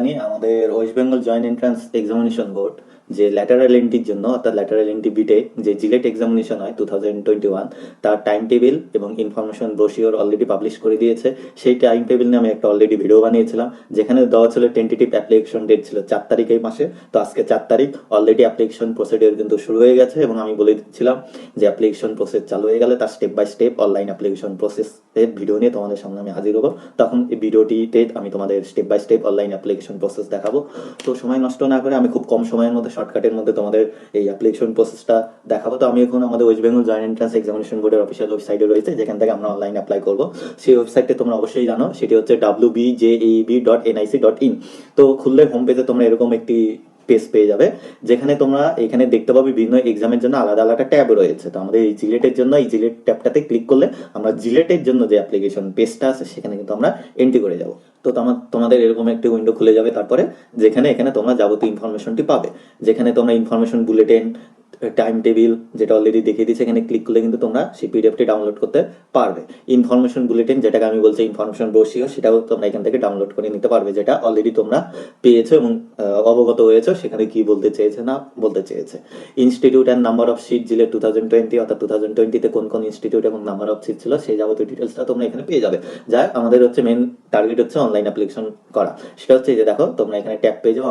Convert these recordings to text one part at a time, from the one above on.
জানি আমাদের West Bengal joint entrance examination board যে ল্যাটারাল এন্ট্রির জন্য অর্থাৎ ল্যাটারাল এন্ট্রি বিটে যে জিলেট এক্সামিনেশন হয় 2021 তার টাইম টেবিল এবং ইনফরমেশন ব্রোশিওর অলরেডি পাবলিশ করে দিয়েছে। সেই টাইম টেবিল নিয়ে আমি একটা অলরেডি ভিডিও বানিয়েছিলাম, যেখানে দেওয়া ছিল টেন্টেটিভ অ্যাপ্লিকেশন ডেট ছিল 4 তারিখ এই মাসে। তো আজকে 4 তারিখ, অলরেডি অ্যাপ্লিকেশন প্রসিডিওর কিন্তু শুরু হয়ে গেছে এবং আমি বলে দিচ্ছিলাম যে অ্যাপ্লিকেশন প্রসেস চালু হয়ে গেলে তার step by step online application প্রসেসের ভিডিও নিয়ে তোমাদের সামনে আমি হাজির হবো। তখন এই ভিডিওটিতে আমি তোমাদের step by step online application process দেখাবো। তো সময় নষ্ট না করে আমি খুব কম সময়ের মধ্যে শর্টকাটের মধ্যে তোমাদের এই অ্যাপ্লিকেশন প্রসেসটা দেখাবো। তো আমি এখন আমাদের West Bengal joint entrance examination বোর্ডের অফিসিয়াল ওয়েবসাইটে রয়েছে, যেখান থেকে আমরা অনলাইন অ্যাপ্লাই করবো। সেই ওয়েবসাইটে তোমরা অবশ্যই জানো, সেটি হচ্ছে wbjeeb.nic.in। তো খুললে হোম পেজে তোমরা এরকম একটি পেজ পেয়ে যাবে, যেখানে তোমরা এখানে দেখতে পাবে বিভিন্ন এক্সামের জন্য আলাদা আলাদা ট্যাব রয়েছে। তো আমাদের এই জিলেটের জন্য এই জিলেট ট্যাবটাতে ক্লিক করলে আমরা জিলেটের জন্য যে অ্যাপ্লিকেশন পেজটা আছে সেখানে কিন্তু আমরা এন্ট্রি করে যাব। তো তোমাদের এরকম একটি উইন্ডো খুলে যাবে, তারপরে যেখানে এখানে তোমরা যাবতীয় ইনফরমেশনটি পাবে, যেখানে তোমরা ইনফরমেশন বুলেটিন, টাইম টেবিল যেটা অলরেডি দেখিয়ে দিয়েছে, এখানে ক্লিক করলে কিন্তু তোমরা সেই পিডিএফটি ডাউনলোড করতে পারবে। ইনফরমেশন বুলেটিন, যেটাকে আমি বলছি ইনফরমেশন ব্রোশিওর, সেটাও তোমরা এখান থেকে ডাউনলোড করে নিতে পারবে, যেটা অলরেডি তোমরা পেয়েছো এবং অবগত হয়েছো সেখানে কি বলতে চেয়েছে না বলতে চেয়েছে। Institute and number of seat JELET 2020, অর্থাৎ 2020-তে কোন কোন ইনস্টিটিউট এবং নাম্বার অফ সিট ছিল সেই যাবতীয় ডিটেলসটা তোমরা এখানে পেয়ে যাবে। যা আমাদের হচ্ছে মেন টার্গেট হচ্ছে অনলাইন অ্যাপ্লিকেশন করা। সেটা হচ্ছে যে দেখো তোমরা এখানে ট্যাব পেয়ে যাও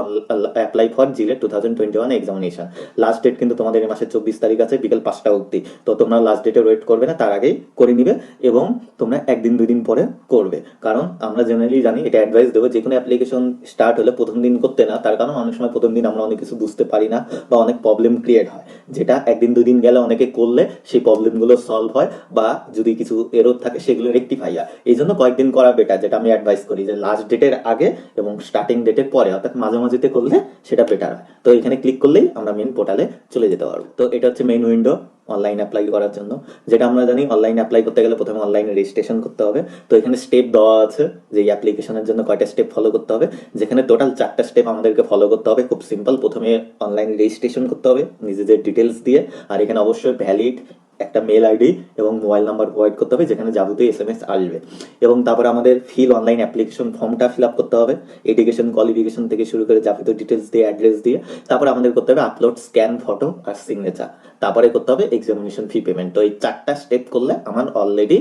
apply for JELET 2021 examination. Last date কিন্তু তোমাদের এই মাসের 24 তারিখ আছে বিকেল 5টা অবধি। তো তোমরা লাস্ট ডেটে ওয়েট করবে না, তার আগেই করে নিবে এবং তোমরা একদিন দুই দিন পরে করবে। কারণ আমরা জেনারেলি জানি, এটা অ্যাডভাইস দেবো, যে কোনো অ্যাপ্লিকেশন স্টার্ট হলে প্রথম দিন করতে না। তার কারণ অনেক সময় প্রথম দিন আমরা অনেক কিছু বুঝতে পারি না বা অনেক প্রবলেম ক্রিয়েট হয়, যেটা একদিন দুই দিন গেলে অনেকে করলে সেই প্রবলেমগুলো সলভ হয় বা যদি কিছু এরর থাকে সেগুলো রেকটিফাই হয়। এই জন্য কয়েকদিন করা বেটার, যেটা আমি অ্যাডভাইস করি যে লাস্ট ডেটের আগে এবং স্টার্টিং ডেটের পরে, অর্থাৎ মাঝামাঝিতে করলে সেটা বেটার হয়। তো এখানে ক্লিক করলেই আমরা মেন পোর্টালে চলে যেতে পারবো। তো এটা হচ্ছে মেইন উইন্ডো অনলাইন অ্যাপ্লাই করার জন্য। যেটা আমরা জানি, অনলাইন অ্যাপ্লাই করতে গেলে প্রথমে অনলাইনে রেজিস্ট্রেশন করতে হবে। তো এখানে স্টেপ দেওয়া আছে যে এই অ্যাপ্লিকেশনের জন্য কয়টা স্টেপ ফলো করতে হবে, যেখানে টোটাল 4টা স্টেপ আমাদেরকে ফলো করতে হবে। খুব সিম্পল, প্রথমে অনলাইনে রেজিস্ট্রেশন করতে হবে নিজেদের ডিটেলস দিয়ে, আর এখানে অবশ্যই ভ্যালিড একটা মেল আইডি এবং মোবাইল নাম্বার প্রোভাইড করতে হবে, যেখানে যাবতীয় SMS আসবে। এবং তারপরে আমাদের ফিল অনলাইন অ্যাপ্লিকেশন ফর্মটা ফিল আপ করতে হবে, এডুকেশন কোয়ালিফিকেশন থেকে শুরু করে যাবতীয় ডিটেলস দিয়ে, অ্যাড্রেস দিয়ে। তারপরে আমাদের করতে হবে আপলোড স্ক্যান ফটো আর সিগনেচার। তারপরে করতে হবে এক্সামিনেশন ফি পেমেন্ট। তো এই 4টা স্টেপ করলে আমার already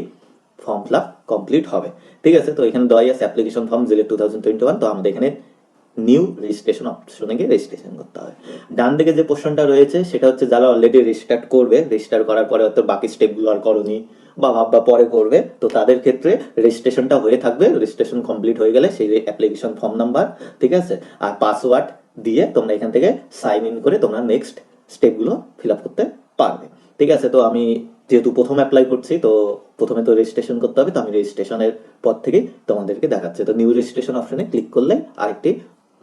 form fill up complete হবে। ঠিক আছে, তো এখানে দেওয়াই আছে অ্যাপ্লিকেশন ফর্ম জিলেট 2021। তো আমাদের এখানে নিউ রেজিস্ট্রেশন অপশনে গিয়ে রেজিস্ট্রেশন করতে হবে। ডান দিকে যে পোর্শনটা রয়েছে সেটা হচ্ছে যারা অলরেডি রেজিস্টার করবে, রেজিস্টার করার পরে হয়তো বাকি স্টেপগুলো আর করনি বা ভাববা পরে করবে, তো তাদের ক্ষেত্রে রেজিস্ট্রেশনটা হয়ে থাকবে। রেজিস্ট্রেশন কমপ্লিট হয়ে গেলে সেই অ্যাপ্লিকেশন ফর্ম নাম্বার, ঠিক আছে, আর পাসওয়ার্ড দিয়ে তোমরা এখান থেকে সাইন ইন করে তোমরা নেক্সট স্টেপগুলো ফিল আপ করতে পারবে। ঠিক আছে, তো আমি যেহেতু প্রথম অ্যাপ্লাই করছি, তো প্রথমে তো রেজিস্ট্রেশন করতে হবে। তো আমি রেজিস্ট্রেশনের পর থেকে তোমাদেরকে দেখাচ্ছি। তো নিউ রেজিস্ট্রেশন অপশনে ক্লিক করলে আরেকটি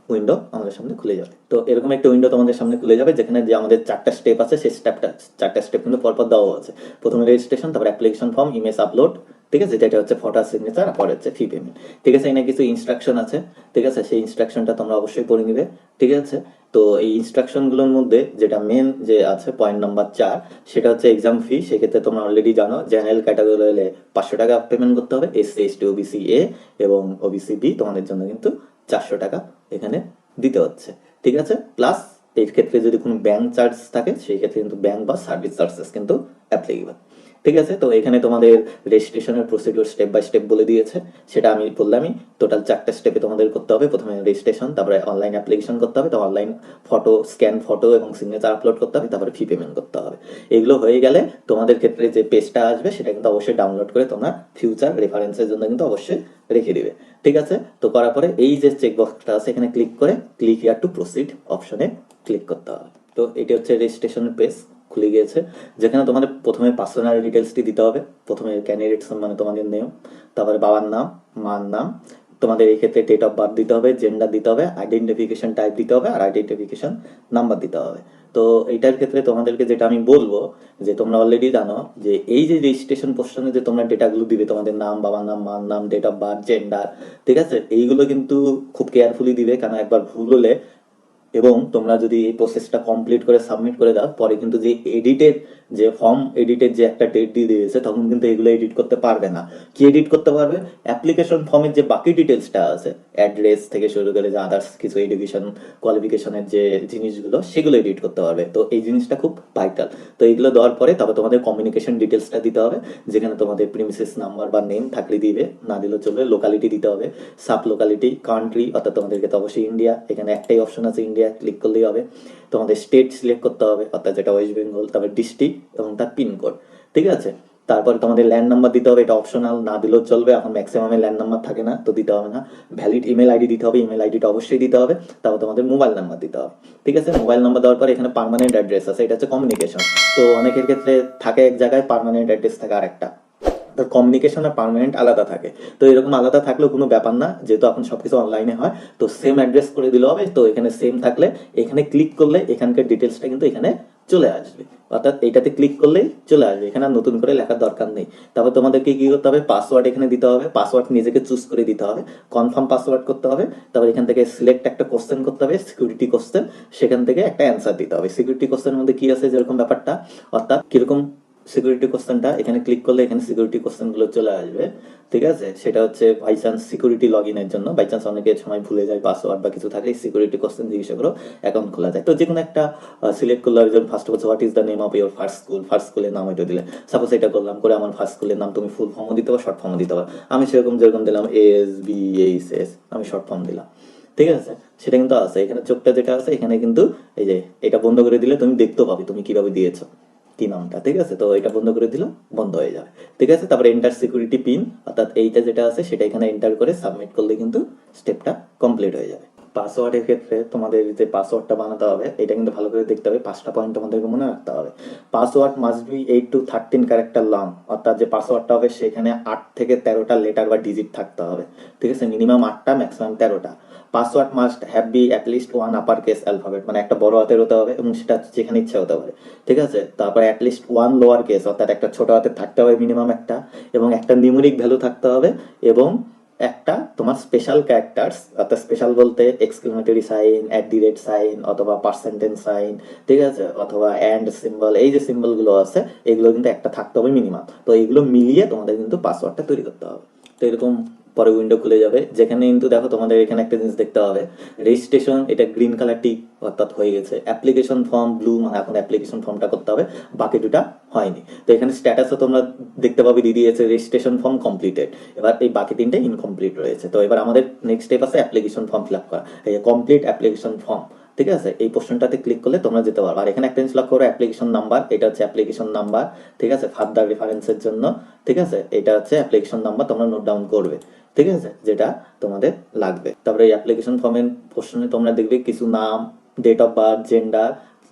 উইন্ডো আমাদের সামনে খুলে যাবে। তো এরকম একটা উইন্ডো তোমাদের সামনে খুলে যাবে, যেখানে যে আমাদের 4টা স্টেপ আছে সেই স্টেপটা 4টা স্টেপ কিন্তু পরপর দেওয়া আছে। প্রথমে রেজিস্ট্রেশন, তারপর অ্যাপ্লিকেশন ফর্ম, ইমেজ আপলোড, ঠিক আছে, যেটা হচ্ছে ফটো সিগনেচার, আর পরে হচ্ছে ফি পেমেন্ট। ঠিক আছে, এখানে কিছু ইনস্ট্রাকশন আছে, ঠিক আছে, সেই ইনস্ট্রাকশনটা তোমরা অবশ্যই পড়ে নিবে। ঠিক আছে, তো এই ইনস্ট্রাকশনগুলোর মধ্যে যেটা মেন যে আছে পয়েন্ট নাম্বার 4, সেটা হচ্ছে এক্সাম ফি। সেক্ষেত্রে তোমরা অলরেডি জানো, জেনারেল ক্যাটাগরি হলে 500 টাকা পেমেন্ট করতে হবে, SC ST OBC A এবং OBC B তোমাদের জন্য কিন্তু 400 টাকা এখানে দিতে হচ্ছে। ঠিক আছে, প্লাস এই ক্ষেত্রে যদি কোনো ব্যাংক চার্জ থাকে সেই ক্ষেত্রে কিন্তু ব্যাংক বা সার্ভিস চার্জেস কিন্তু অ্যাপ্লিকেবল। ঠিক আছে, তো এখানে তোমাদের রেজিস্ট্রেশনের প্রসিডিওর স্টেপ বাই স্টেপ বলে দিয়েছে, সেটা আমি বললামই। টোটাল 4টা স্টেপে তোমাদের করতে হবে। প্রথমে রেজিস্ট্রেশন, তারপরে অনলাইন অ্যাপ্লিকেশন করতে হবে, তো অনলাইন ফটো স্ক্যান ফটো এবং সিগনেচার আপলোড করতে হবে, তারপরে ফি পেমেন্ট করতে হবে। এগুলো হয়ে গেলে তোমাদের ক্ষেত্রে যে পেজটা আসবে সেটা কিন্তু অবশ্যই ডাউনলোড করে তোমরা ফিউচার রেফারেন্সের জন্য কিন্তু অবশ্যই রেখে দিবে। ঠিক আছে, তো করার পরে এই যে চেকবক্সটা আছে এখানে ক্লিক করে ক্লিক হিয়ার টু প্রসিড অপশনে ক্লিক করতে হবে। তো এটি হচ্ছে রেজিস্ট্রেশনের পেজ খুলে গিয়েছে, যেখানে তোমাদের প্রথমে পার্সোনাল ডিটেলসটি দিতে হবে। প্রথমে ক্যান্ডিডেটস মানে তোমাদের নেম, তারপরে বাবার নাম, মার নাম, তোমাদের এই ক্ষেত্রে ডেট অফ বার্থ দিতে হবে, জেন্ডার দিতে হবে, আইডেন্টিফিকেশন টাইপ দিতে হবে, আর আইডেন্টিফিকেশন নাম্বার দিতে হবে। তো এইটার ক্ষেত্রে তোমাদেরকে যেটা আমি বলবো, যে তোমরা অলরেডি জানো যে এই যে রেজিস্ট্রেশন পোর্শনে যে তোমরা ডেটাগুলো দিবে, তোমাদের নাম, বাবার নাম, মার নাম, ডেট অফ বার্থ, জেন্ডার, ঠিক আছে, এইগুলো কিন্তু খুব কেয়ারফুলি দিবে, কারণ একবার ভুল হলে এবং তোমরা যদি এই প্রসেসটা কমপ্লিট করে সাবমিট করে দাও, পরে কিন্তু যে এডিটের যে ফর্ম এডিটের যে একটা ডেট দিয়ে দিয়েছে, তখন কিন্তু এগুলো এডিট করতে পারবে না। কি এডিট করতে পারবে? অ্যাপ্লিকেশন ফর্মের যে বাকি ডিটেলসটা আছে, অ্যাড্রেস থেকে শুরু করে যে আদার্স কিছু এডুকেশন কোয়ালিফিকেশনের যে জিনিসগুলো, সেগুলো এডিট করতে পারবে। তো এই জিনিসটা খুব ভাইটাল। তো এইগুলো দেওয়ার পরে তবে তোমাদের কমিউনিকেশন ডিটেলসটা দিতে হবে, যেখানে তোমাদের প্রিমিসেস নাম্বার বা নেম থাকলে দিবে, না দিলেও চলবে। লোকালিটি দিতে হবে, সাব লোকালিটি, কান্ট্রি, অর্থাৎ তোমাদেরকে তো অবশ্যই ইন্ডিয়া, এখানে একটাই অপশন আছে ইন্ডিয়া, ক্লিক করলেই হবে। তোমাদের স্টেট সিলেক্ট করতে হবে, অর্থাৎ যেটা ওয়েস্ট বেঙ্গল, তারপর ডিস্ট্রিক্ট এবং তার পিনকোড, ঠিক আছে। তারপরে তোমাদের ল্যান্ড নাম্বার দিতে হবে, এটা অপশনাল, না দিলেও চলবে, এখন ম্যাক্সিমামে ল্যান্ড নাম্বার থাকে না, তো দিতে হবে না। ভ্যালিড ইমেল আইডি দিতে হবে, ইমেল আইডিটা অবশ্যই দিতে হবে। তারপর তোমাদের মোবাইল নাম্বার দিতে হবে, ঠিক আছে। মোবাইল নাম্বার দেওয়ার পর এখানে পার্মানেন্ট অ্যাড্রেস আছে, এটা হচ্ছে কমিউনিকেশন। তো অনেকের ক্ষেত্রে থাকে এক জায়গায়, পার্মানেন্ট অ্যাড্রেস থাকে আরেকটা। তো কমিউনিকেশন আর পার্মানেন্ট আলাদা থাকে। তো এরকম আলাদা থাকলেও কোনো ব্যাপার না, যেহেতু এখন সবকিছু অনলাইনে হয়, তো সেম অ্যাড্রেস করে দিলে হবে। তো এখানে সেম থাকলে এখানে ক্লিক করলে এখানকার ডিটেলসটা কিন্তু এখানে চলে আসবে, অর্থাৎ এইটাতে ক্লিক করলেই চলে আসবে, এখানে আর নতুন করে লেখার দরকার নেই। তারপর তোমাদেরকে কি করতে হবে? পাসওয়ার্ড এখানে দিতে হবে, পাসওয়ার্ড নিজেকে চুজ করে দিতে হবে, কনফার্ম পাসওয়ার্ড করতে হবে। তারপর এখান থেকে সিলেক্ট একটা কোশ্চেন করতে হবে, সিকিউরিটি কোশ্চেন, সেখান থেকে একটা অ্যান্সার দিতে হবে। সিকিউরিটি কোশ্চেনের মধ্যে কি আছে যেরকম ব্যাপারটা, অর্থাৎ কিরকম সিকিউরিটি কোশ্চেনটা, এখানে ক্লিক করলে এখানে সিকিউরিটি কোশ্চেন গুলো চলে আসবে, ঠিক আছে। সেটা হচ্ছে বাই চান্স সিকিউরিটি লগ ইনের জন্য, বাই চান্স অনেকের সময় ভুলে যায় পাসওয়ার্ড বা কিছু থাকলে সিকিউরিটি কোশ্চেন জিজ্ঞাসা করো, অ্যাকাউন্ট খোলা যায়। তো যে কোনো একটা সিলেক্ট করলে, যেমন ফার্স্ট হচ্ছে what is the name of your first school, first স্কুলের নাম এটা দিলে, সাপোজ এটা করলাম করে আমার ফার্স্ট স্কুলের নাম, তুমি ফুল ফর্মও দিতে পারো, শর্ট ফর্মও দিতে পারো। আমি সেরকম যেরকম দিলাম ASBASS, আমি শর্ট ফর্ম দিলাম, ঠিক আছে। সেটা কিন্তু আছে এখানে, চোখটা যেটা আছে এখানে কিন্তু, এই যে এটা বন্ধ করে দিলে তুমি দেখতে পাবে তুমি কিভাবে দিয়েছো কি নামটা, ঠিক আছে। তো এটা বন্ধ করে দিলে বন্ধ হয়ে যাবে, ঠিক আছে। তারপরে এন্টার সিকিউরিটি পিন, অর্থাৎ এইটা যেটা আছে সেটা এখানে এন্টার করে সাবমিট করলে কিন্তু স্টেপটা কমপ্লিট হয়ে যাবে। পাসওয়ার্ডের ক্ষেত্রে তোমাদের যে পাসওয়ার্ডটা বানাতে হবে, এটা কিন্তু ভালো করে দেখতে হবে, 5টা পয়েন্ট তোমাদেরকে মনে রাখতে হবে। Password must be 8 to 13 character long, অর্থাৎ যে পাসওয়ার্ডটা হবে সেখানে 8 থেকে 13টা লেটার বা ডিজিট থাকতে হবে, ঠিক আছে। মিনিমাম 8টা, ম্যাক্সিমাম 13টা। Password must have be at least one upper case alphabet, মানে একটা বড় হাতের হতে হবে এবং সেটা যেখানে ইচ্ছা হতে পারে, ঠিক আছে। তারপরে at least one lower case, অর্থাৎ একটা ছোট হাতের থাকতে হবে মিনিমাম একটা, এবং একটা নিউমেরিক ভ্যালু থাকতে হবে, এবং একটা তোমার স্পেশাল ক্যারেক্টার্স, অর্থাৎ স্পেশাল বলতে এক্সক্লেমেটরি সাইন, @ সাইন, অথবা পার্সেন্টেজ সাইন, ঠিক আছে, অথবা অ্যান্ড সিম্বল, এই যে সিম্বলগুলো আছে এগুলো কিন্তু একটা থাকতে হবে মিনিমাম। তো এইগুলো মিলিয়ে তোমাদের কিন্তু পাসওয়ার্ডটা তৈরি করতে হবে। তো এরকম পরে উইন্ডো খুলে যাবে, যেখানে কিন্তু দেখো তোমাদের এখানে একটা জিনিস দেখতে হবে, রেজিস্ট্রেশন, এটা গ্রিন কালার টিক, অর্থাৎ হয়ে গেছে। অ্যাপ্লিকেশন ফর্ম ব্লু, মানে এখন অ্যাপ্লিকেশন ফর্মটা করতে হবে, বাকি দুটা হয়নি। তো এখানে স্ট্যাটাসও তোমরা দেখতে পাবে দিয়ে দিয়েছে রেজিস্ট্রেশন ফর্ম কমপ্লিটেড, এবার এই বাকি তিনটে ইনকমপ্লিট রয়েছে। তো এবার আমাদের নেক্সট স্টেপ আছে অ্যাপ্লিকেশন ফর্ম ফিল আপ করা, এই কমপ্লিট অ্যাপ্লিকেশন ফর্ম, ঠিক আছে। এই পোর্শনটাতে ক্লিক করলে তোমরা যেতে পারবে। আর এখানে একটা জিনিস লক্ষ্য করো, অ্যাপ্লিকেশন নাম্বার, এটা হচ্ছে অ্যাপ্লিকেশন নাম্বার, ঠিক আছে, ফার্দার রেফারেন্সের জন্য, ঠিক আছে। এটা হচ্ছে অ্যাপ্লিকেশন নাম্বার, তোমরা নোট ডাউন করবে, ঠিক আছে, যেটা তোমাদের লাগবে। তারপরে এই অ্যাপ্লিকেশন ফর্মের পোর্শনে তোমরা দেখবে কিছু নাম, ডেট অফ বার্থ, জেন্ডার,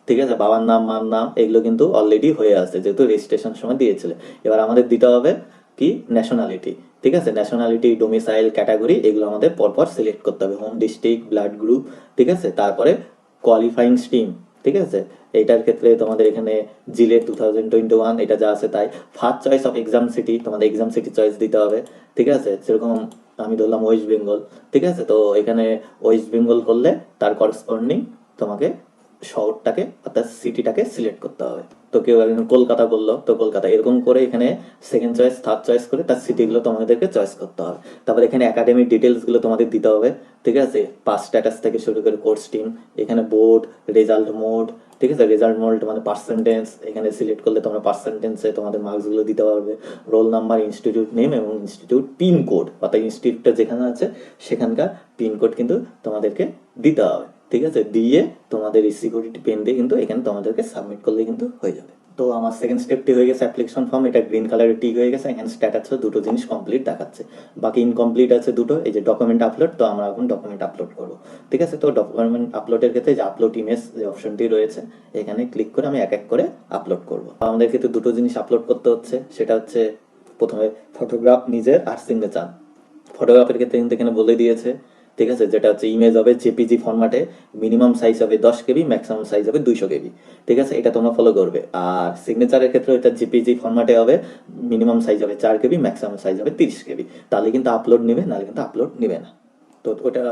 ঠিক আছে, বাবার নাম, মার নাম, এগুলো কিন্তু অলরেডি হয়ে আছে যেহেতু রেজিস্ট্রেশন সময় দিয়েছিলে। এবার আমাদের দিতে হবে কি, ন্যাশনালিটি, ঠিক আছে। ন্যাশনালিটি, ডোমিসাইল, ক্যাটাগরি, এগুলো আমাদের পরপর সিলেক্ট করতে হবে, হোম ডিস্ট্রিক্ট, ব্লাড গ্রুপ, ঠিক আছে। তারপরে কোয়ালিফাইং স্ট্রিম, ঠিক আছে। এইটার ক্ষেত্রে তোমাদের এখানে জিলেট 2021 এটা যা আছে তাই। First choice of exam city, তোমাদের এক্সাম সিটি চয়েস দিতে হবে, ঠিক আছে। সেরকম আমি ধরলাম ওয়েস্ট বেঙ্গল, ঠিক আছে। তো এখানে ওয়েস্ট বেঙ্গল করলে তার করসপন্ডিং তোমাকে শহরটাকে, অর্থাৎ সিটিটাকে সিলেক্ট করতে হবে। তো কেউ একজন কলকাতা বললো, তো কলকাতা, এরকম করে এখানে সেকেন্ড চয়েস, থার্ড চয়েস করে তার সিটিগুলো তোমাদেরকে চয়েস করতে হবে। তারপর এখানে একাডেমিক ডিটেলসগুলো তোমাদের দিতে হবে, ঠিক আছে। পাস স্ট্যাটাস থেকে শুরু করে কোর্স টিম, এখানে বোর্ড, রেজাল্ট মোড, ঠিক আছে। রেজাল্ট মোড মানে পার্সেন্টেজ, এখানে সিলেক্ট করলে তোমরা পার্সেন্টেজে তোমাদের মার্কসগুলো দিতে পারবে। রোল নাম্বার, ইনস্টিটিউট নেম এবং ইনস্টিটিউট পিন কোড, অর্থাৎ ইনস্টিটিউটটা যেখানে আছে সেখানকার পিন কোড কিন্তু তোমাদেরকে দিতে হবে, ঠিক আছে। দিয়ে তোমাদের এই সিকিউরিটি পেন দিয়ে কিন্তু এখানে তোমাদেরকে সাবমিট করলে কিন্তু হয়ে যাবে। তো আমার সেকেন্ড স্টেপটি হয়ে গেছে অ্যাপ্লিকেশন ফর্ম, এটা গ্রিন কালারের টিক হয়ে গেছে, এখানে স্ট্যাটাস দুটো জিনিস কমপ্লিট দেখাচ্ছে, বাকি ইনকমপ্লিট আছে দুটো, এই যে ডকুমেন্ট আপলোড, তো আমরা এখন ডকুমেন্ট আপলোড করব, ঠিক আছে। তো ডকুমেন্ট আপলোডের ক্ষেত্রে যে আপলোড ইমেজ যে অপশনটি রয়েছে এখানে ক্লিক করে আমি এক এক করে আপলোড করব। আমাদের ক্ষেত্রে দুটো জিনিস আপলোড করতে হচ্ছে, সেটা হচ্ছে প্রথমে ফটোগ্রাফ নিজের আর সিগনেচার। ফটোগ্রাফের ক্ষেত্রে কিন্তু এখানে বলে দিয়েছে, ঠিক আছে, যেটা হচ্ছে ইমেজ হবে জেপিজি ফরম্যাটে, মিনিমাম সাইজ হবে 10 কেবি, ম্যাক্সিমাম সাইজ হবে 200 কেবি, ঠিক আছে। এটা তোমরা ফলো করবে। আর সিগনেচারের ক্ষেত্রে এটা জেপিজি ফরম্যাটে হবে, মিনিমাম সাইজ হবে 4 কেবি, ম্যাক্সিমাম সাইজ হবে 30 কেবি। তাহলে কিন্তু আপলোড নেবে, নাহলে কিন্তু আপলোড নেবে না। তো ওটা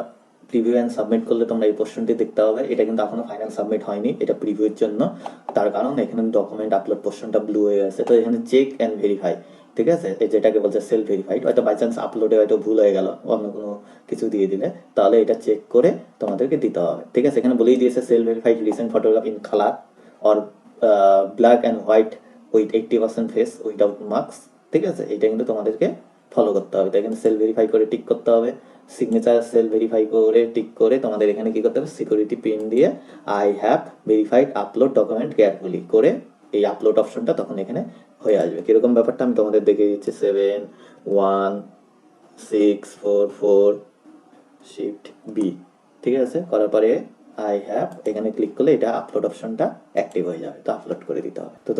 প্রিভিউ অ্যান্ড সাবমিট করলে তোমরা এই পোর্শনটি দেখতে হবে। এটা কিন্তু এখনো ফাইনাল সাবমিট হয়নি, এটা প্রিভিউর জন্য। তার কারণ এখানে ডকুমেন্ট আপলোড পোর্শনটা ব্লু হয়ে আছে। তো এখানে চেক অ্যান্ড ভেরিফাই, ঠিক আছে, এই যেটাকে বলছে সেলফ ভেরিফাইড। হয়তো বাই চান্স আপলোডে হয়তো ভুল হয়ে গেল অন্য কোনো কিছু দিয়ে দিলে, তাহলে এটা চেক করে তোমাদেরকে দিতে হবে, ঠিক আছে। এখানে বলেই দিয়েছে self verified recent photograph in colour or black and white with 80% face without marks, ঠিক আছে। এটা কিন্তু তোমাদেরকে ফলো করতে হবে। তো এখানে সেলফ ভেরিফাই করে টিক করতে হবে। সিগনেচার সেলফ ভেরিফাই করে টিক করে তোমাদের এখানে কি করতে হবে, সিকিউরিটি পিন দিয়ে I have verified upload document carefully করে এই আপলোড অপশনটা তখন এখানে হয়ে আসবে। কিরকম ব্যাপারটা আমি তোমাদের দেখে দিচ্ছি। 71644 শিফট বি, ঠিক আছে। করার পরে আই হ্যাভ এখানে ক্লিক করলে এটা আপলোড অপশনটা অ্যাক্টিভ হয়ে যাবে। তো আপলোড করে দিতে হবে। তো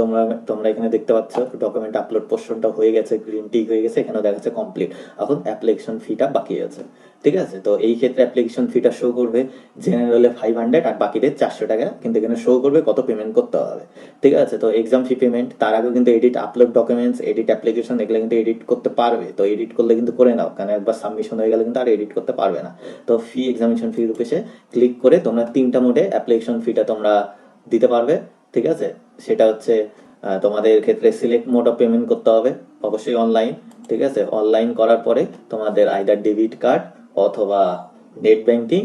তোমরা এখানে দেখতে পাচ্ছ ডকুমেন্ট আপলোড পোর্শনটা হয়ে গেছে, গ্রিন টিক হয়ে গেছে, এখানে দেখাচ্ছে কমপ্লিট। এখন অ্যাপ্লিকেশন ফিটা বাকি আছে, ঠিক আছে। তো এই ক্ষেত্রে অ্যাপ্লিকেশন ফিটা শো করবে জেনারেলে 500 আর বাকিদের 400 টাকা, কিন্তু এখানে শো করবে কত পেমেন্ট করতে হবে, ঠিক আছে। তো এক্সাম ফি পেমেন্ট, তার আগেও কিন্তু edit upload documents, edit application এগুলো কিন্তু এডিট করতে পারবে। তো এডিট করলে কিন্তু করে নাও, কারণ একবার সাবমিশন হয়ে গেলে কিন্তু আর এডিট করতে পারবে না। তো ফি এক্সামিনেশন ফি রূপে ক্লিক করে তোমরা 3টা মোডে অ্যাপ্লিকেশন ফিটা তোমরা দিতে পারবে, ঠিক আছে। সেটা হচ্ছে তোমাদের ক্ষেত্রে সিলেক্ট মোড অফ পেমেন্ট করতে হবে, অবশ্যই অনলাইন, ঠিক আছে। অনলাইন করার পরে তোমাদের আইদার ডেবিট কার্ড অথবা নেট ব্যাংকিং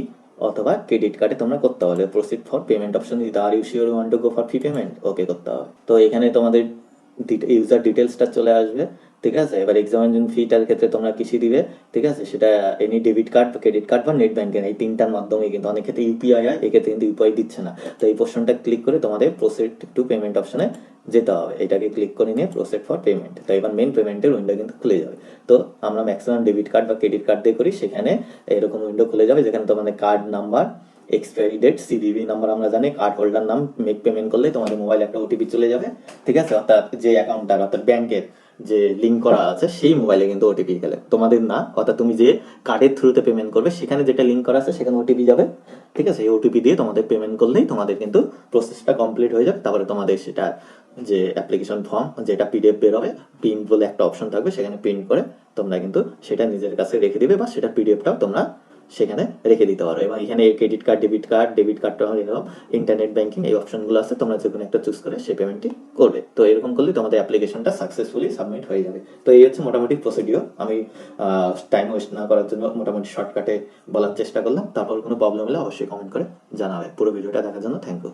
অথবা ক্রেডিট কার্ডে তোমরা করতে হবে। প্রসিড ফর পেমেন্ট অপশন দিতে, are you sure want to go for fee payment, okay করতে হবে। তো এখানে তোমাদের ইউজার ডিটেলসটা চলে আসবে, ঠিক আছে। এবার এক্সামিনেশন ফিটার ক্ষেত্রে তোমরা কিছু দিবে, ঠিক আছে। সেটা any debit card, credit card বা নেট ব্যাংকিং, এই 3টার মাধ্যমে। কিন্তু অনেক ক্ষেত্রে ইউপিআই হয়, এক্ষেত্রে কিন্তু ইউপিআই দিচ্ছে না। তো এই পোর্শনটা ক্লিক করে তোমাদের প্রসিড টু পেমেন্ট অপশনে যেতে হবে। এটাকে ক্লিক করে নিয়ে প্রসিড ফর পেমেন্ট। তো এবার মেন পেমেন্টের উইন্ডো কিন্তু খুলে যাবে। তো আমরা ম্যাক্সিমাম ডেবিট কার্ড বা ক্রেডিট কার্ড দিয়ে করি, সেখানে এরকম উইন্ডো খুলে যাবে, যেখানে তোমাদের card number, expiry date, CVV number আমরা জানি, কার্ড হোল্ডার নাম, মেক পেমেন্ট করলে তোমাদের মোবাইলে একটা ওটিপি চলে যাবে, ঠিক আছে। অর্থাৎ যে অ্যাকাউন্টটার অর্থাৎ ব্যাংকের যে লিঙ্ক করা আছে সেই মোবাইলে কিন্তু ওটিপি গেলে তোমাদের না, অর্থাৎ তুমি যে কার্ডের থ্রুতে পেমেন্ট করবে সেখানে যেটা লিঙ্ক করা আছে সেখানে ওটিপি যাবে, ঠিক আছে। এই ওটিপি দিয়ে তোমাদের পেমেন্ট করলেই তোমাদের কিন্তু প্রসেসটা কমপ্লিট হয়ে যাবে। তারপরে তোমাদের সেটা যে অ্যাপ্লিকেশন ফর্ম যেটা পিডিএফ বেরোবে, প্রিন্ট বলে একটা অপশন থাকবে, সেখানে প্রিন্ট করে তোমরা কিন্তু সেটা নিজের কাছে রেখে দিবে, বা সেটা পিডিএফটাও তোমরা সেখানে রেখে দিতে পারো। এবং এখানে ক্রেডিট কার্ড, ডেবিট কার্ডটা এরকম ইন্টারনেট ব্যাংকিং এই অপশনগুলো আছে, তোমরা যে কোনো একটা চুজ করে সেই পেমেন্টটি করবে। তো এরকম করলে তোমাদের অ্যাপ্লিকেশনটা সাকসেসফুলি সাবমিট হয়ে যাবে। তো এই হচ্ছে মোটামুটি প্রসিডিওর। আমি টাইম ওয়েস্ট না করার জন্য মোটামুটি শর্টকাটে বলার চেষ্টা করলাম। তারপর কোনো প্রবলেম হলে অবশ্যই কমেন্ট করে জানাবে। পুরো ভিডিওটা দেখার জন্য থ্যাংক ইউ।